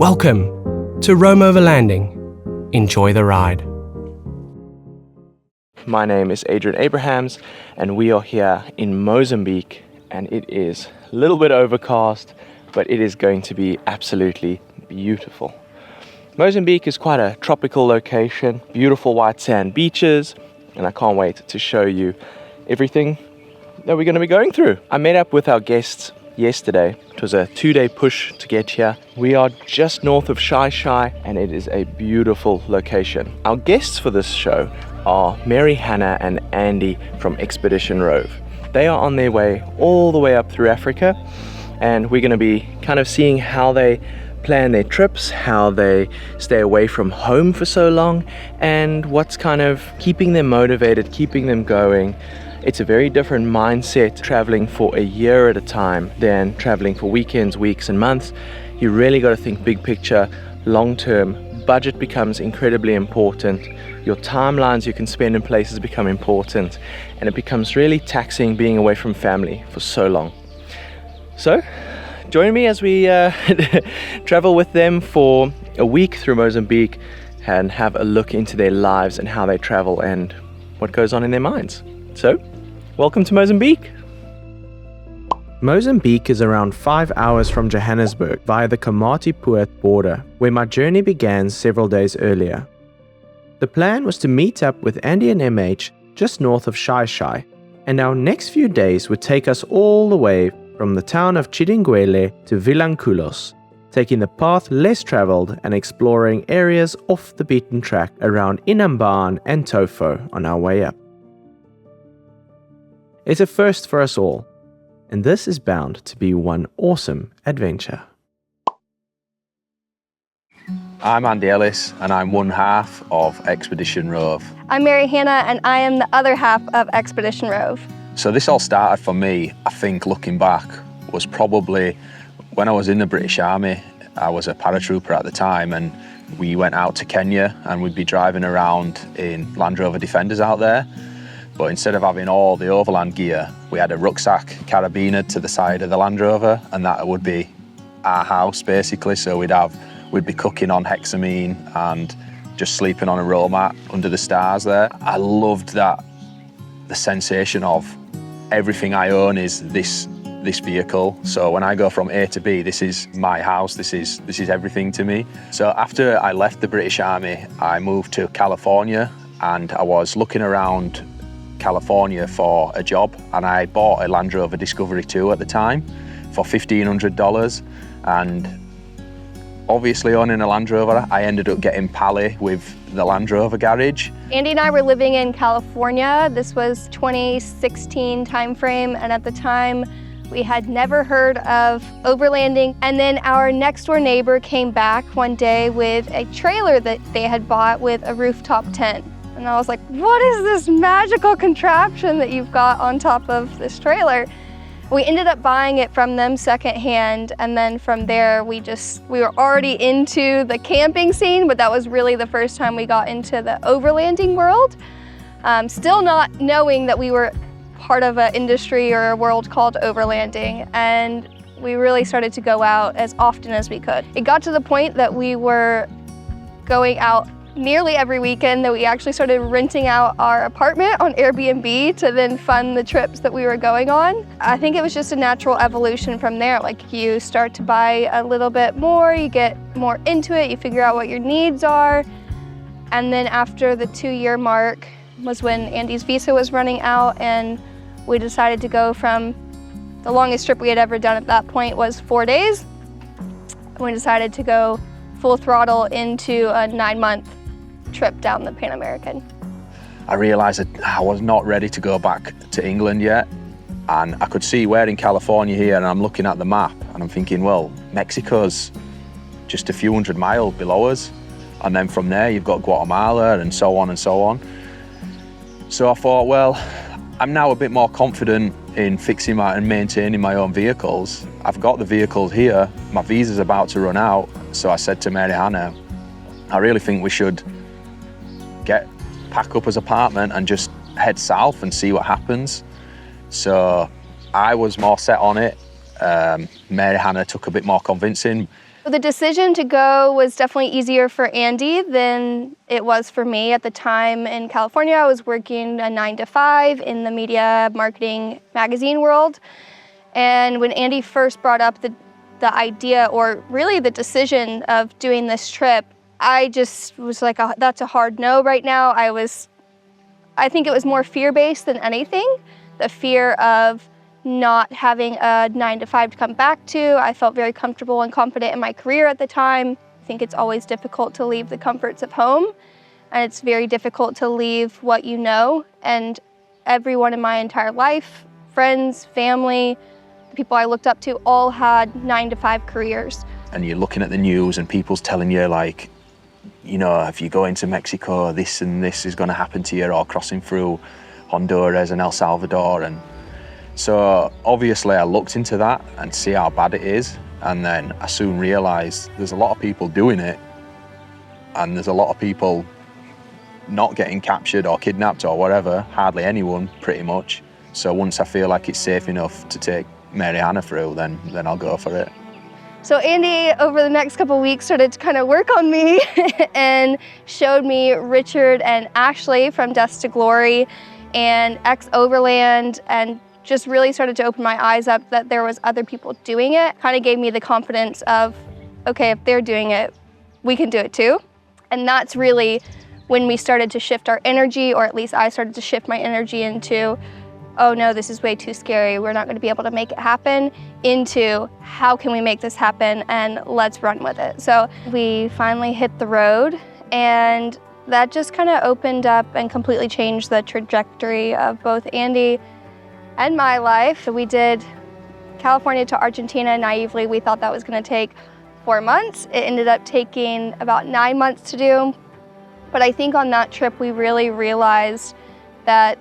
Welcome to Rome Overlanding. Enjoy the ride. My name is Adrian Abrahams and we are here in Mozambique, and it is a little bit overcast, but it is going to be absolutely beautiful. Mozambique is quite a tropical location, beautiful white sand beaches, and I can't wait to show you everything that we're going to be going through. I met up with our guests yesterday. It was a 2-day push to get here. We are just north of Shai and it is a beautiful location. Our guests for this show are Mary, Hannah and Andy from Expedition Rove. They are on their way all the way up through Africa, and we're going to be kind of seeing how they plan their trips, how they stay away from home for so long, and what's kind of keeping them motivated, keeping them going. It's a very different mindset traveling for a year at a time than traveling for weekends, weeks and months. You really got to think big picture, long term. Budget becomes incredibly important. Your timelines you can spend in places become important, and it becomes really taxing being away from family for so long. So join me as we travel with them for a week through Mozambique and have a look into their lives and how they travel and what goes on in their minds. So, welcome to Mozambique. Mozambique is around 5 hours from Johannesburg via the Komati-Poort border, where my journey began several days earlier. The plan was to meet up with Andy and MH just north of Shai, and our next few days would take us all the way from the town of Chidingwele to Vilanculos, taking the path less traveled and exploring areas off the beaten track around Inhambane and Tofo on our way up. It's a first for us all, and this is bound to be one awesome adventure. I'm Andy Ellis, and I'm one half of Expedition Rove. I'm Mary Hannah, and I am the other half of Expedition Rove. So this all started for me, I think, looking back, was probably when I was in the British Army. I was a paratrooper at the time, and we went out to Kenya, and we'd be driving around in Land Rover Defenders out there. But instead of having all the overland gear, we had a rucksack carabiner to the side of the Land Rover, and that would be our house basically. So we'd be cooking on hexamine and just sleeping on a roll mat under the stars there. I loved that, the sensation of everything I own is this vehicle. So when I go from A to B, this is my house, this is everything to me. So after I left the British Army, I moved to California, and I was looking around California for a job, and I bought a Land Rover Discovery 2 at the time for $1,500, and obviously owning a Land Rover, I ended up getting pally with the Land Rover garage. Andy and I were living in California. This was 2016 timeframe, and at the time we had never heard of overlanding. And then our next door neighbor came back one day with a trailer that they had bought with a rooftop tent. And I was like, what is this magical contraption that you've got on top of this trailer? We ended up buying it from them secondhand, and then from there we were already into the camping scene, but that was really the first time we got into the overlanding world. Still not knowing that we were part of an industry or a world called overlanding, and we really started to go out as often as we could. It got to the point that we were going out nearly every weekend, that we actually started renting out our apartment on Airbnb to then fund the trips that we were going on. I think it was just a natural evolution from there. Like, you start to buy a little bit more, you get more into it, you figure out what your needs are. And then after the 2-year mark was when Andy's visa was running out, and we decided to go from, the longest trip we had ever done at that point was 4 days. We decided to go full throttle into a 9-month trip down the Pan American. I realised that I was not ready to go back to England yet, and I could see we're in California here, and I'm looking at the map and I'm thinking, well, Mexico's just a few hundred miles below us, and then from there you've got Guatemala and so on and so on. So I thought, well, I'm now a bit more confident in fixing and maintaining my own vehicles. I've got the vehicles here, my visa's about to run out, so I said to Mary Hannah, I really think we should pack up his apartment and just head south and see what happens. So I was more set on it. Mary Hannah took a bit more convincing. The decision to go was definitely easier for Andy than it was for me. At the time in California, I was working a 9-to-5 in the media marketing magazine world. And when Andy first brought up the idea, or really the decision of doing this trip, I just was like, oh, that's a hard no right now. I think it was more fear-based than anything. The fear of not having a 9-to-5 to come back to. I felt very comfortable and confident in my career at the time. I think it's always difficult to leave the comforts of home, and it's very difficult to leave what you know. And everyone in my entire life, friends, family, the people I looked up to, all had 9-to-5 careers. And you're looking at the news and people's telling you, like, you know, if you go into Mexico, this and this is going to happen to you, or crossing through Honduras and El Salvador. And so obviously I looked into that and see how bad it is, and then I soon realised there's a lot of people doing it, and there's a lot of people not getting captured or kidnapped or whatever, hardly anyone pretty much. So once I feel like it's safe enough to take Mariana through, then I'll go for it. So Andy, over the next couple of weeks, started to kind of work on me and showed me Richard and Ashley from Dust to Glory and Overland, and just really started to open my eyes up that there was other people doing it. Kind of gave me the confidence of, okay, if they're doing it, we can do it too. And that's really when we started to shift our energy, or at least I started to shift my energy into, oh no, this is way too scary, we're not going to be able to make it happen, into how can we make this happen, and let's run with it. So we finally hit the road, and that just kind of opened up and completely changed the trajectory of both Andy and my life. We did California to Argentina. Naively, we thought that was going to take 4 months. It ended up taking about 9 months to do. But I think on that trip, we really realized that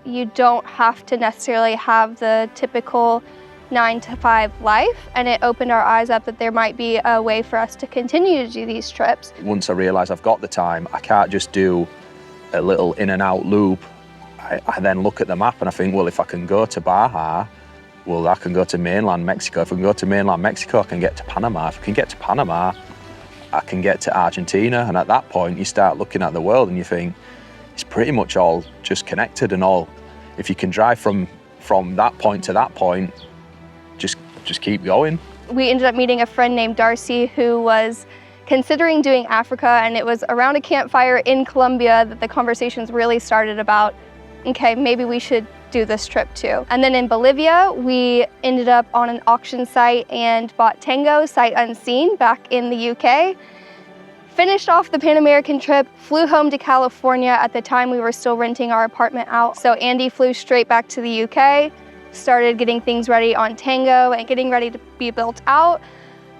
you don't have to necessarily have the typical 9-to-5 life, and it opened our eyes up that there might be a way for us to continue to do these trips. Once I realised I've got the time, I can't just do a little in and out loop. I then look at the map and I think, well, if I can go to Baja, well, I can go to mainland Mexico. If I can go to mainland Mexico, I can get to Panama. If I can get to Panama, I can get to Argentina. And at that point, you start looking at the world and you think, it's pretty much all just connected, and all, if you can drive from that point to that point, just keep going. We ended up meeting a friend named Darcy who was considering doing Africa, and it was around a campfire in Colombia that the conversations really started about, okay, maybe we should do this trip too. And then in Bolivia, we ended up on an auction site and bought Tango sight unseen back in the UK. Finished off the Pan American trip, flew home to California. At the time, we were still renting our apartment out. So Andy flew straight back to the UK, started getting things ready on Tango and getting ready to be built out.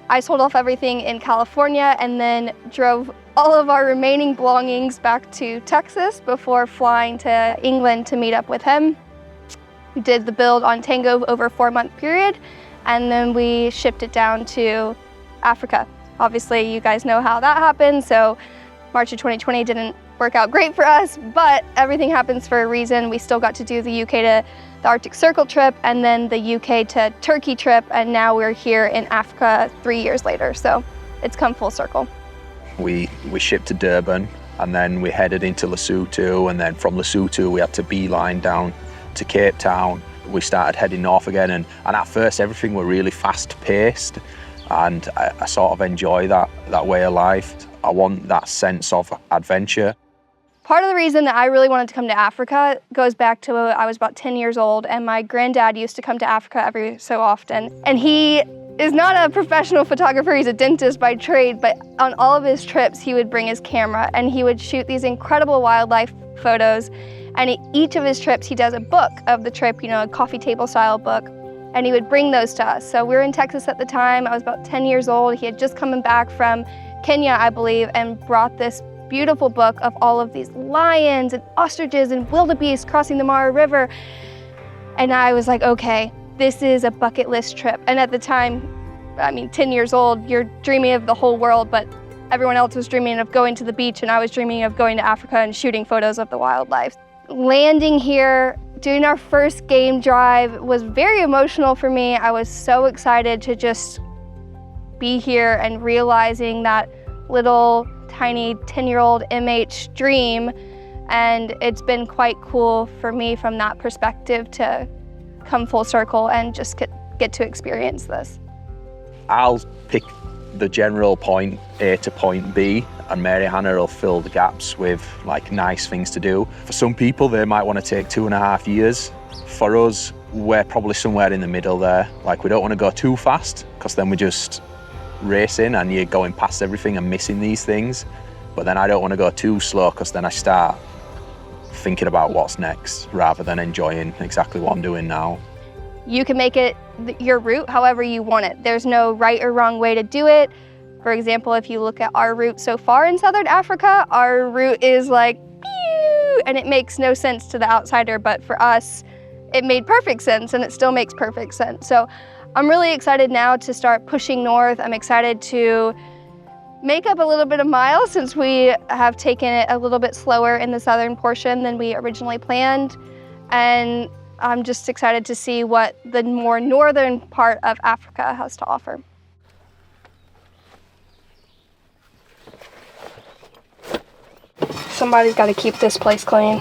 I sold off everything in California and then drove all of our remaining belongings back to Texas before flying to England to meet up with him. We did the build on Tango over a 4-month period, and then we shipped it down to Africa. Obviously, you guys know how that happened, so March of 2020 didn't work out great for us, but everything happens for a reason. We still got to do the UK to the Arctic Circle trip, and then the UK to Turkey trip, and now we're here in Africa 3 years later, so it's come full circle. We shipped to Durban, and then we headed into Lesotho, and then from Lesotho we had to beeline down to Cape Town. We started heading north again, and at first everything were really fast paced, and I sort of enjoy that way of life. I want that sense of adventure. Part of the reason that I really wanted to come to Africa goes back to I was about 10 years old, and my granddad used to come to Africa every so often. And he is not a professional photographer, he's a dentist by trade, but on all of his trips, he would bring his camera and he would shoot these incredible wildlife photos. And each of his trips, he does a book of the trip, you know, a coffee table style book, and he would bring those to us. So we were in Texas at the time, I was about 10 years old. He had just come back from Kenya, I believe, and brought this beautiful book of all of these lions and ostriches and wildebeest crossing the Mara River. And I was like, okay, this is a bucket list trip. And at the time, I mean, 10 years old, you're dreaming of the whole world, but everyone else was dreaming of going to the beach, and I was dreaming of going to Africa and shooting photos of the wildlife. Landing here, doing our first game drive was very emotional for me. I was so excited to just be here and realizing that little tiny 10-year-old MH dream. And it's been quite cool for me from that perspective to come full circle and just get to experience this. I'll pick the general point A to point B, and Mary Hannah will fill the gaps with like nice things to do. For some people, they might want to take 2.5 years. For us, we're probably somewhere in the middle there. Like, we don't want to go too fast, because then we're just racing and you're going past everything and missing these things. But then I don't want to go too slow, because then I start thinking about what's next rather than enjoying exactly what I'm doing now. You can make it your route however you want it. There's no right or wrong way to do it. For example, if you look at our route so far in Southern Africa, our route is like, pew, and it makes no sense to the outsider, but for us, it made perfect sense, and it still makes perfect sense. So I'm really excited now to start pushing north. I'm excited to make up a little bit of miles, since we have taken it a little bit slower in the southern portion than we originally planned. And I'm just excited to see what the more northern part of Africa has to offer. Somebody's got to keep this place clean.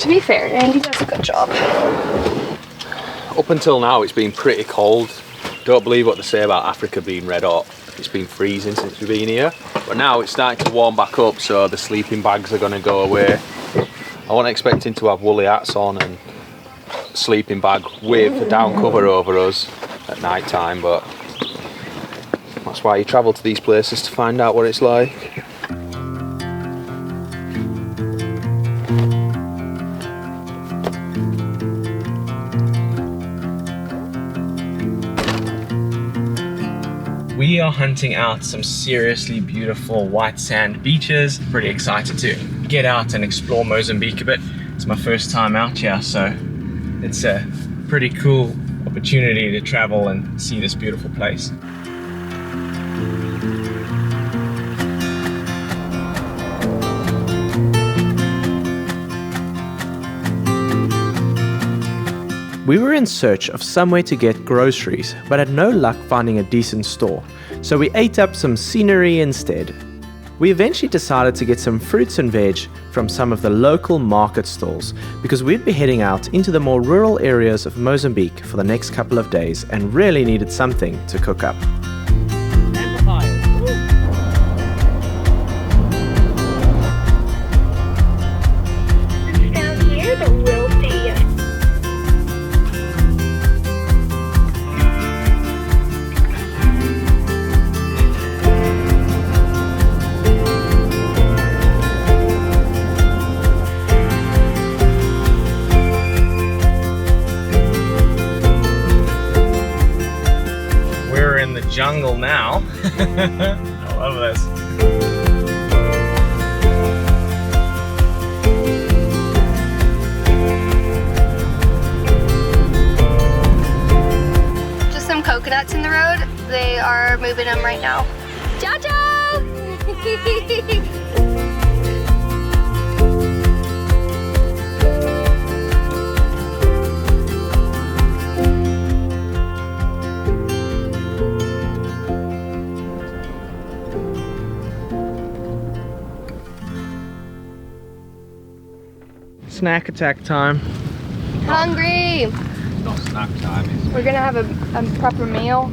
To be fair, Andy does a good job. Up until now, it's been pretty cold. Don't believe what they say about Africa being red hot. It's been freezing since we've been here. But now it's starting to warm back up, so the sleeping bags are going to go away. I wasn't expecting to have woolly hats on and sleeping bag with a down cover over us at night time, but that's why you travel to these places, to find out what it's like. We are hunting out some seriously beautiful white sand beaches. Pretty excited to get out and explore Mozambique a bit. It's my first time out here, so it's a pretty cool opportunity to travel and see this beautiful place. We were in search of somewhere to get groceries, but had no luck finding a decent store, so we ate up some scenery instead. We eventually decided to get some fruits and veg from some of the local market stalls, because we'd be heading out into the more rural areas of Mozambique for the next couple of days and really needed something to cook up. Jungle now. I love this. Just some coconuts in the road. They are moving them right now. Ciao, ciao! Snack attack time. Hungry! Not snack time. We're gonna have a proper meal.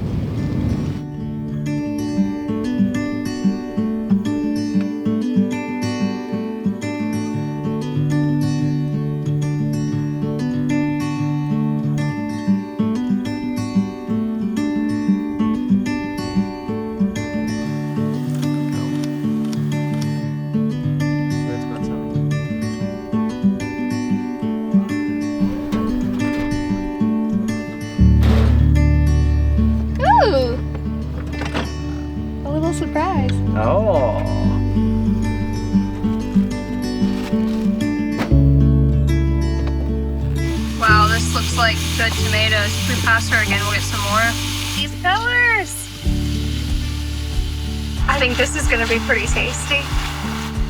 Surprise. Oh. Wow, this looks like good tomatoes. If we pass her again, we'll get some more. These colors. I think this is gonna be pretty tasty.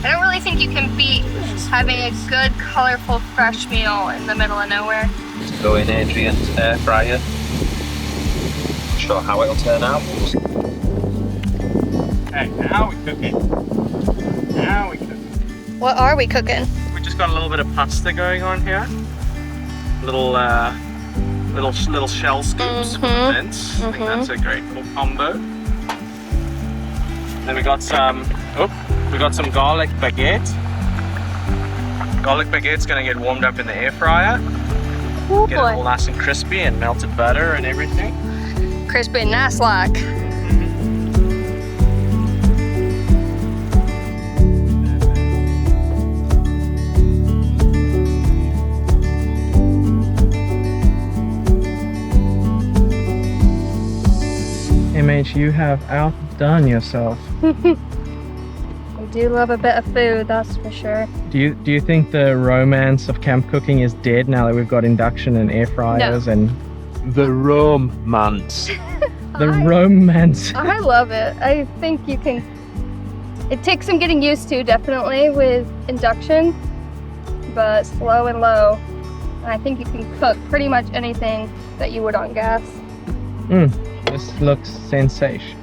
I don't really think you can beat having a good, colorful, fresh meal in the middle of nowhere. Go in Adrian's air fryer. sure how it'll turn out. Okay, now we're cooking. Now we're cooking. What are we cooking? We just got a little bit of pasta going on here. Little shell scoops for the mince. I think that's a great little combo. Then we got some garlic baguette. Garlic baguette's gonna get warmed up in the air fryer. Oh, Get it all nice and crispy and melted butter and everything. Crispy and nice like. MH, you have outdone yourself. I do love a bit of food, that's for sure. Do you think the romance of camp cooking is dead now that we've got induction and air fryers and The romance. the romance? I love it. I think you can. It takes some getting used to, definitely, with induction, but slow and low. And I think you can cook pretty much anything that you would on gas. This looks sensation.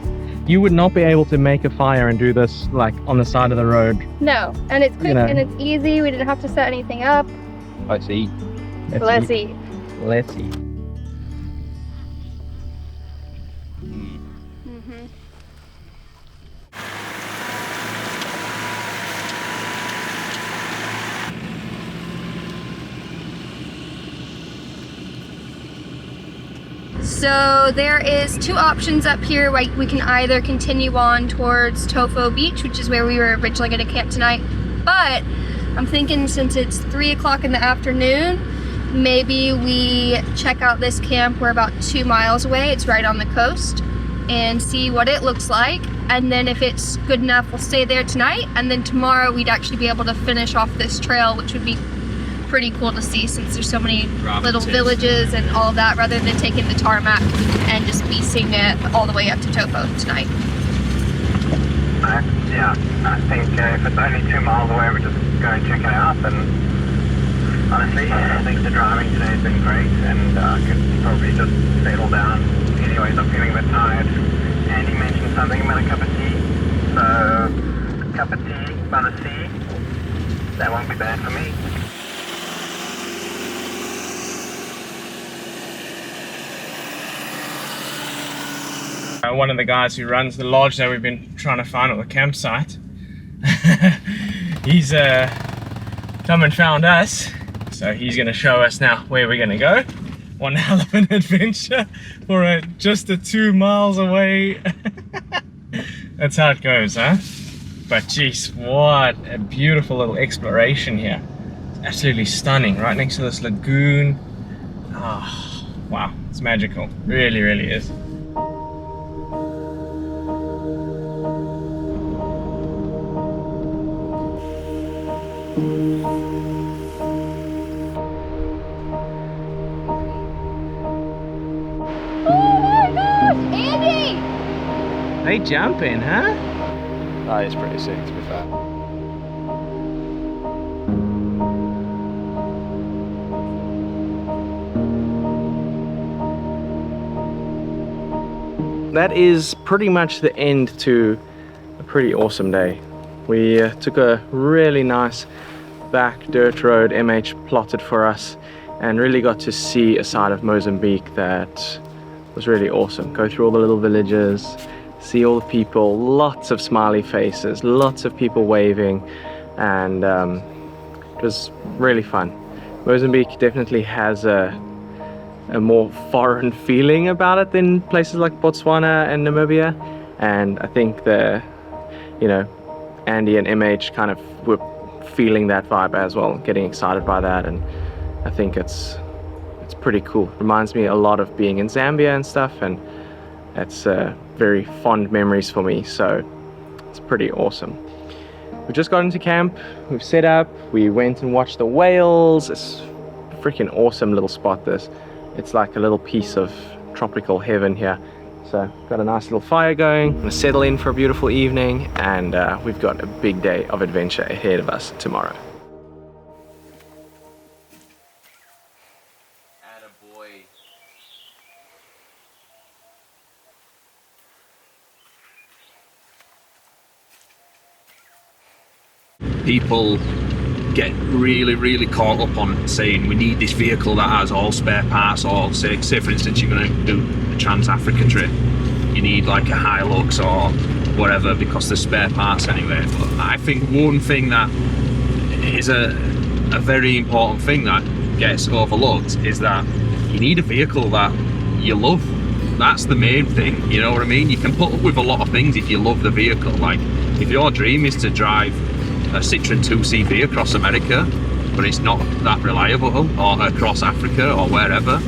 You would not be able to make a fire and do this like on the side of the road. No, and it's quick You know. and it's easy. We didn't have to set anything up. Let's eat. Let's eat. Let's eat. So there is two options up here. We can either continue on towards Tofo Beach, which is where we were originally going to camp tonight, but I'm thinking since it's 3 o'clock in the afternoon, maybe we check out this camp. We're about 2 miles away. It's right on the coast, and see what it looks like. And then if it's good enough, we'll stay there tonight, and then tomorrow we'd actually be able to finish off this trail, which would be pretty cool to see since there's so many little villages and all that, rather than taking the tarmac and just beasting it all the way up to Tofo tonight. Yeah, I think if it's only 2 miles away, we're just going to check it out. And honestly, I think the driving today has been great, and I could probably just settle down. Anyways, I'm feeling a bit tired. Andy mentioned something about a cup of tea, so a cup of tea by the sea, that won't be bad for me. One of the guys who runs the lodge that we've been trying to find at the campsite, he's come and found us, so he's going to show us now where we're going to go. One hell of an adventure for just 2 miles away. That's how it goes, huh? But geez, what a beautiful little exploration here. It's absolutely stunning, right next to this lagoon. Oh, wow, it's magical. Really, really is. They jumping, huh? That is pretty sick, to be fair. That is pretty much the end to a pretty awesome day. We took a really nice back dirt road MH plotted for us, and really got to see a side of Mozambique that was really awesome. Go through all the little villages, see all the people, lots of smiley faces, lots of people waving, and it was really fun. Mozambique definitely has a more foreign feeling about it than places like Botswana and Namibia, and I think Andy and MH kind of were feeling that vibe as well, getting excited by that, and I think it's pretty cool. Reminds me a lot of being in Zambia and stuff, and it's very fond memories for me, so it's pretty awesome. We just got into camp, we've set up, we went and watched the whales. It's a freaking awesome little spot this. It's like a little piece of tropical heaven here. So got a nice little fire going, I'm gonna settle in for a beautiful evening, and we've got a big day of adventure ahead of us tomorrow. people get really caught up on saying we need this vehicle that has all spare parts, or say for instance you're going to do a Trans-Africa trip, you need like a Hilux or whatever because there's spare parts anyway. But I think one thing that is a very important thing that gets overlooked is that you need a vehicle that you love. That's the main thing, you know what I mean? You can put up with a lot of things if you love the vehicle. Like if your dream is to drive a Citroen 2CV across America, but it's not that reliable, or across Africa or wherever,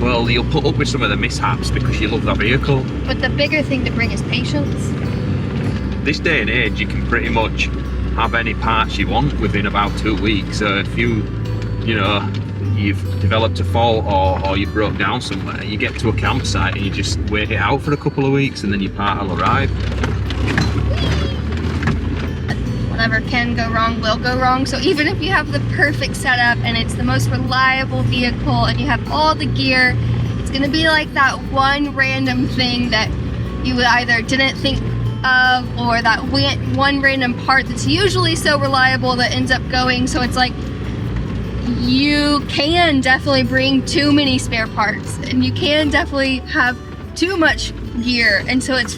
well, you'll put up with some of the mishaps because you love that vehicle. But the bigger thing to bring is patience. This day and age, you can pretty much have any parts you want within about 2 weeks. So if you've developed a fault or you broke down somewhere, you get to a campsite and you just wait it out for a couple of weeks and then your part will arrive. Whatever can go wrong will go wrong. So even if you have the perfect setup and it's the most reliable vehicle and you have all the gear, it's gonna be like that one random thing that you either didn't think of, or that one random part that's usually so reliable that ends up going. So it's like you can definitely bring too many spare parts and you can definitely have too much gear, and so it's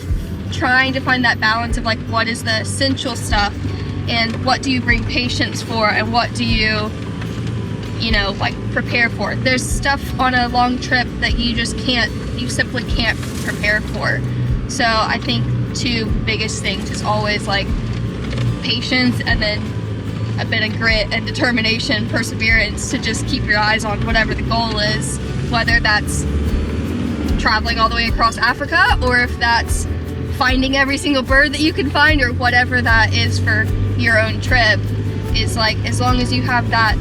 trying to find that balance of like what is the essential stuff and what do you bring patience for and what do you like prepare for. There's stuff on a long trip that you simply can't prepare for. So I think two biggest things is always like patience and then a bit of grit and determination, perseverance to just keep your eyes on whatever the goal is, whether that's traveling all the way across Africa or if that's finding every single bird that you can find or whatever that is for your own trip. Is like, as long as you have that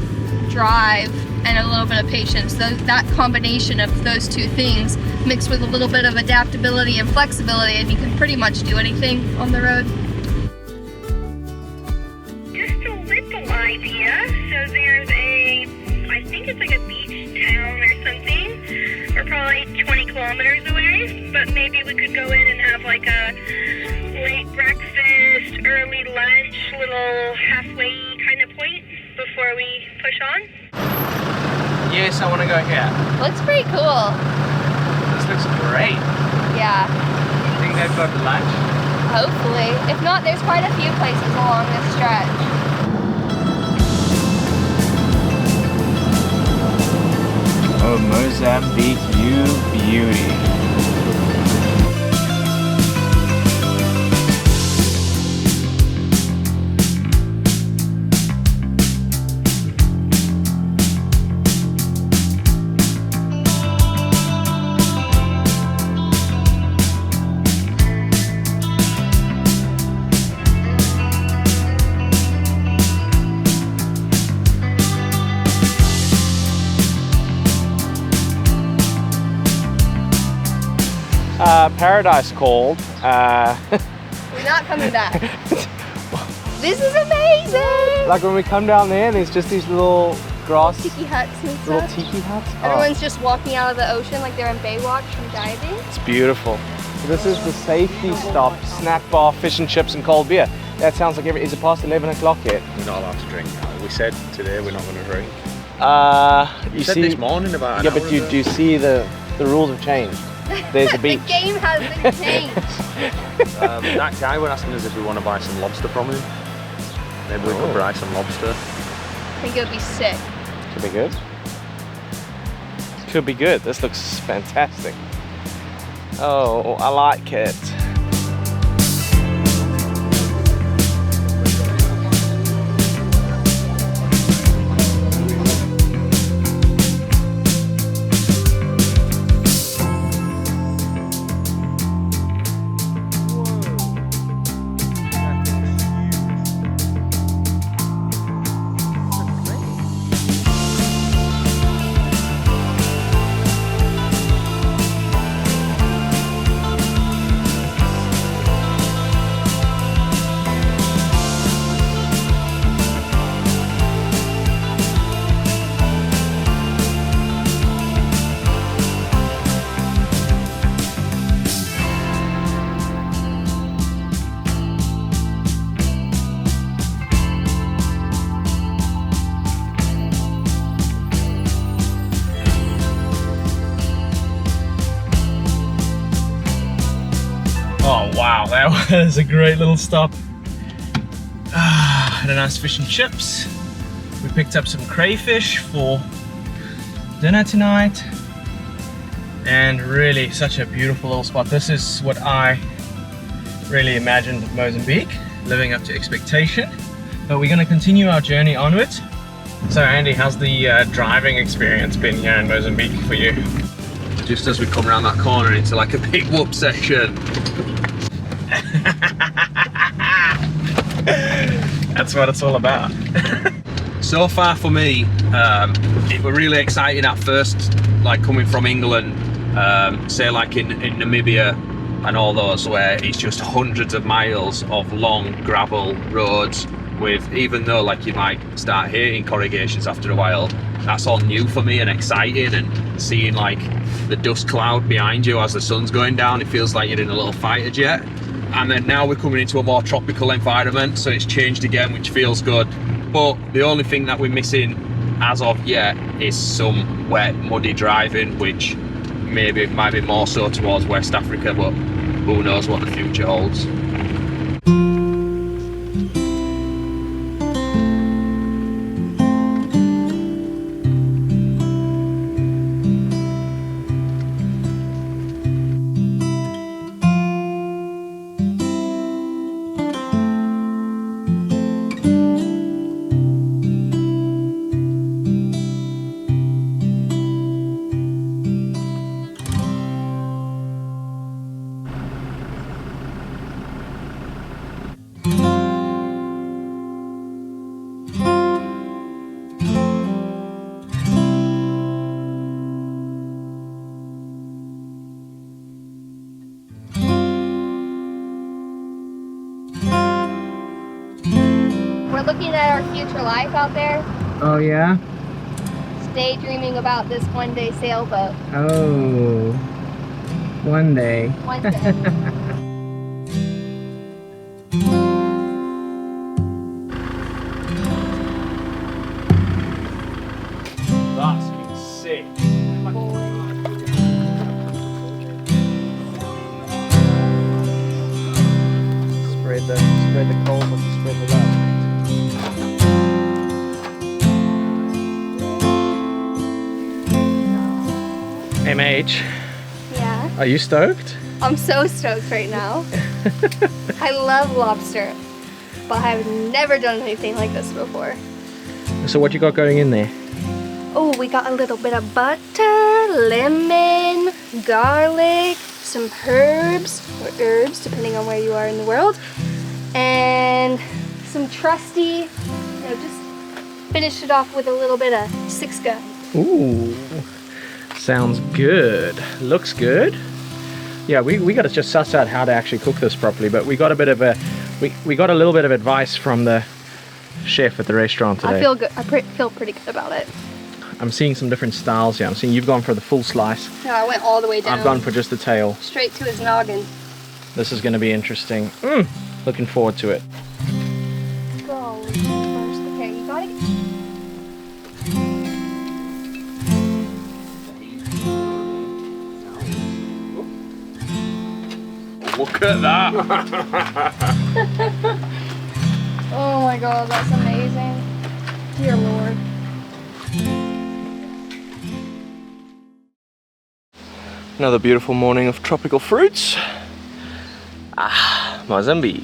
drive and a little bit of patience, that combination of those two things mixed with a little bit of adaptability and flexibility, and you can pretty much do anything on the road. Just a little idea. So there's I think it's like a beach town or something. We're probably 20 kilometers away, but maybe we could go in and have like a late breakfast, early lunch, little halfway kind of point before we push on. Yes, I want to go here. Looks pretty cool. This looks great. Yeah. You think they've got lunch? Hopefully. If not, there's quite a few places along this stretch. Oh, Mozambique, you beauty. Paradise called. We're not coming back. This is amazing! Like when we come down there, there's just these little grass, Tiki huts and little stuff. tiki huts. Everyone's just walking out of the ocean like they're in Baywatch from diving. It's beautiful. So this is the safety stop, snack bar, fish and chips and cold beer. That sounds like is it past 11 o'clock yet? We're not allowed to drink. We said today we're not going to drink. You said see, this morning about yeah, but you do see the rules have changed. There's a beach. The game has been changed. That guy was asking us if we want to buy some lobster from him. Maybe we could buy some lobster. I think it would be sick. Could be good. Could be good. This looks fantastic. Oh, I like it. Wow, that was a great little stop. Had a nice fish and chips. We picked up some crayfish for dinner tonight. And really such a beautiful little spot. This is what I really imagined Mozambique, living up to expectation. But we're going to continue our journey onwards. So Andy, how's the driving experience been here in Mozambique for you? Just as we come around that corner into like a big whoop section. That's what it's all about. So far for me, it was really exciting at first, like coming from England, say like in Namibia and all those, where it's just hundreds of miles of long gravel roads with, even though like you might start hating corrugations after a while, that's all new for me and exciting, and seeing like the dust cloud behind you as the sun's going down, it feels like you're in a little fighter jet. And then now we're coming into a more tropical environment, so it's changed again, which feels good. But the only thing that we're missing as of yet is some wet, muddy driving, which maybe might be more so towards West Africa, but who knows what the future holds. We're looking at our future life out there, Oh yeah? daydreaming about this one-day sailboat. Oh, one day. One day. That's been sick. Spread the cold, but spread the love. MH, Yeah, are you stoked? I'm so stoked right now. I love lobster, but I've never done anything like this before. So what you got going in there? Oh, we got a little bit of butter, lemon, garlic, some herbs, or herbs, depending on where you are in the world, and some trusty, just finished it off with a little bit of 6-gun. Ooh, sounds good. Looks good. Yeah, we got to just suss out how to actually cook this properly, but we got a bit of a, we got a little bit of advice from the chef at the restaurant today. I feel good. I feel pretty good about it. I'm seeing some different styles here. I'm seeing you've gone for the full slice. No, I went all the way down. I've gone for just the tail. Straight to his noggin. This is going to be interesting. Looking forward to it. Go first. Okay, you got it. Look at that! Oh my god, that's amazing. Dear Lord. Another beautiful morning of tropical fruits. Mozambique.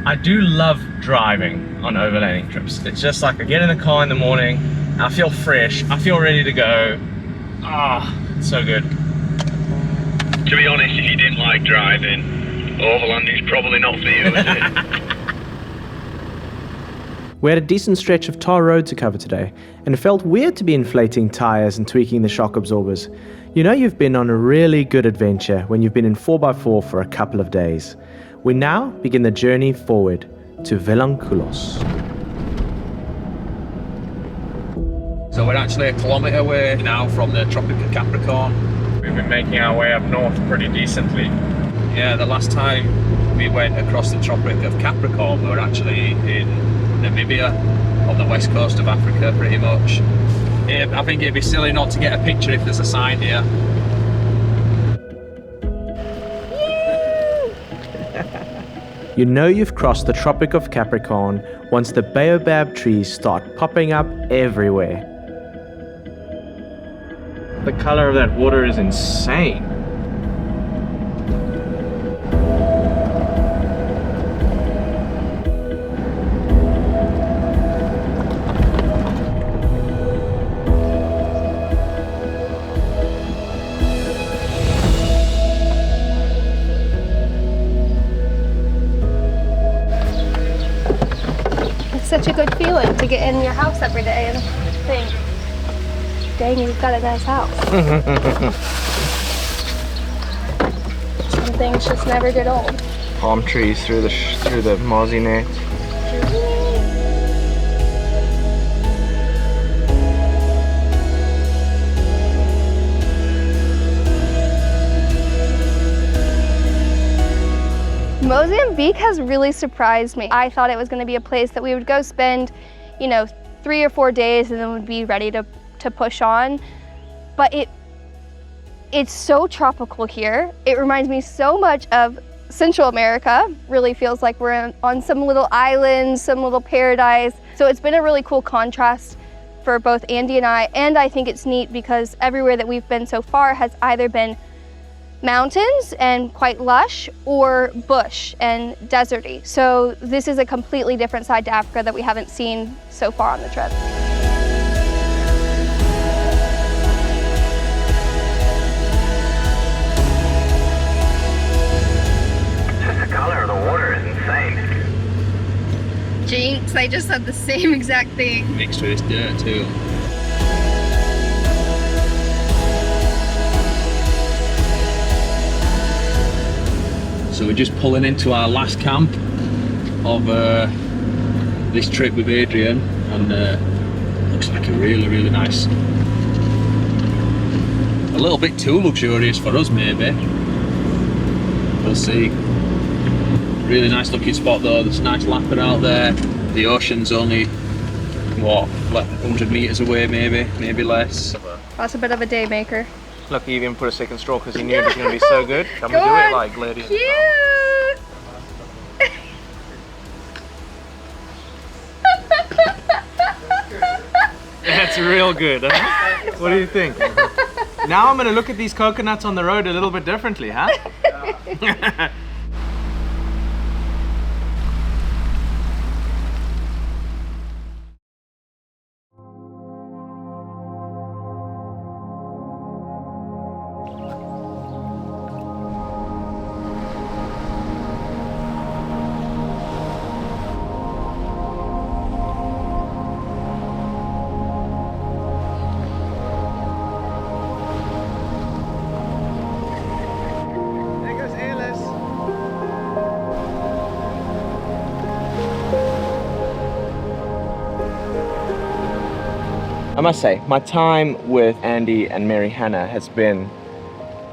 I do love driving on overlanding trips. It's just like I get in the car in the morning, I feel fresh, I feel ready to go. It's so good. To be honest, if you didn't like driving, overlanding's probably not for you, is it? We had a decent stretch of tar road to cover today, and it felt weird to be inflating tyres and tweaking the shock absorbers. You know you've been on a really good adventure when you've been in 4x4 for a couple of days. We now begin the journey forward to Vilanculos. So we're actually a kilometre away now from the Tropic of Capricorn. We've been making our way up north pretty decently. Yeah, the last time we went across the Tropic of Capricorn, we were actually in Namibia on the west coast of Africa, pretty much. I think it'd be silly not to get a picture if there's a sign here. You know you've crossed the Tropic of Capricorn once the baobab trees start popping up everywhere. The color of that water is insane. Such a good feeling to get in your house every day and think, dang, you've got a nice house. Some things just never get old. Palm trees through the mozzie net. Mozambique has really surprised me. I thought it was going to be a place that we would go spend, 3 or 4 days and then would be ready to push on. But it's so tropical here. It reminds me so much of Central America. Really feels like we're on some little island, some little paradise. So it's been a really cool contrast for both Andy and I think it's neat because everywhere that we've been so far has either been mountains and quite lush, or bush and deserty. So this is a completely different side to Africa that we haven't seen so far on the trip. Just the color of the water is insane. Jinx, I just said the same exact thing. Mixed with this dirt too. So we're just pulling into our last camp of this trip with Adrian, and looks like a really nice, a little bit too luxurious for us maybe, we'll see. Really nice looking spot though. There's a nice lapper out there. The ocean's only what, like 100 meters away, maybe less. That's a bit of a day maker. Look, he even put a second straw because he knew it was going to be so good. Come and do it like lady. Cute. That's real good, huh? What do you think? Now I'm going to look at these coconuts on the road a little bit differently, huh? I must say, my time with Andy and Mary Hannah has been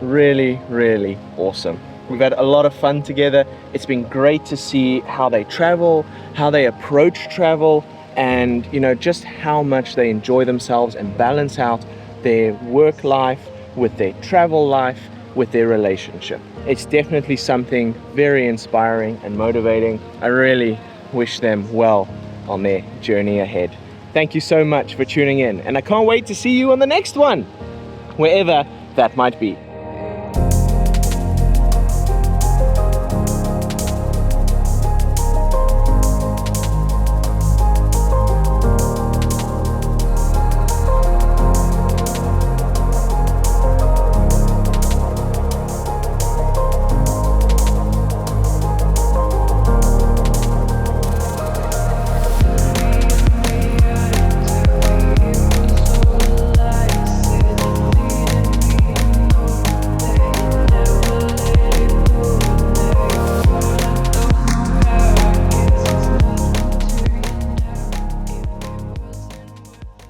really awesome. We've had a lot of fun together. It's been great to see how they travel, how they approach travel, and just how much they enjoy themselves and balance out their work life with their travel life, with their relationship. It's definitely something very inspiring and motivating. I really wish them well on their journey ahead. Thank you so much for tuning in, and I can't wait to see you on the next one, wherever that might be.